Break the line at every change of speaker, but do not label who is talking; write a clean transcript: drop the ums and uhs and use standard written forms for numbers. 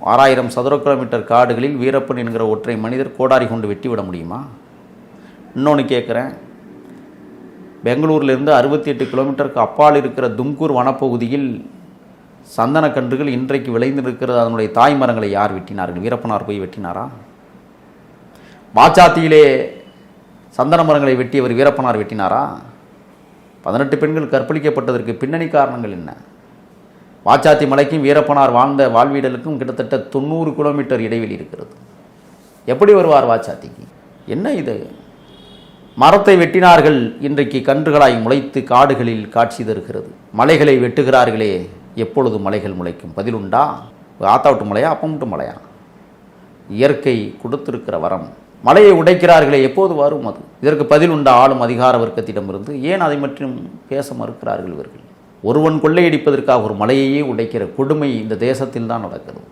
6000 சதுர கிலோமீட்டர் காடுகளில் வீரப்பன் என்கிற ஒற்றை மனிதர் கோடாரி கொண்டு வெட்டிவிட முடியுமா? இன்னொன்று கேட்குறேன், பெங்களூரிலிருந்து 68 கிலோமீட்டருக்கு அப்பால் இருக்கிற தும்கூர் வனப்பகுதியில் சந்தன கன்றுகள் இன்றைக்கு விளைந்திருக்கிறது. அதனுடைய தாய் மரங்களை யார் வெட்டினார்கள்? வீரப்பனார் போய் வெட்டினாரா? வாச்சாத்தியிலே சந்தன மரங்களை வெட்டியவர் வீரப்பனார் வெட்டினாரா? 18 பெண்கள் கற்பழிக்கப்பட்டதற்கு பின்னணி காரணங்கள் என்ன? வாச்சாத்தி மலைக்கும் வீரப்பனார் வாழ்ந்த வாழ்வீடலுக்கும் கிட்டத்தட்ட 90 கிலோமீட்டர் இடைவெளி இருக்கிறது. எப்படி வருவார் வாச்சாத்திக்கு? என்ன இது? மரத்தை வெட்டினார்கள், இன்றைக்கு கன்றுகளாய் முளைத்து காடுகளில் காட்சி தருகிறது. மலைகளை வெட்டுகிறார்களே, எப்பொழுது மலைகள் முளைக்கும்? பதிலுண்டா? ஆத்தா விட்டு மலையா, அப்பம் விட்டு மலையா? இயற்கை கொடுத்திருக்கிற வரம். மலையை உடைக்கிறார்களே, எப்போது வரும் அது? இதற்கு பதில் உண்டா? ஆளும் அதிகார வர்க்கத்திடமிருந்து. ஏன் அதை மட்டும் பேச மறுக்கிறார்கள் இவர்கள்? ஒருவன் கொள்ளையடிப்பதற்காக ஒரு மலையையே உடைக்கிற கொடுமை இந்த தேசத்தில் தான் நடக்கிறது.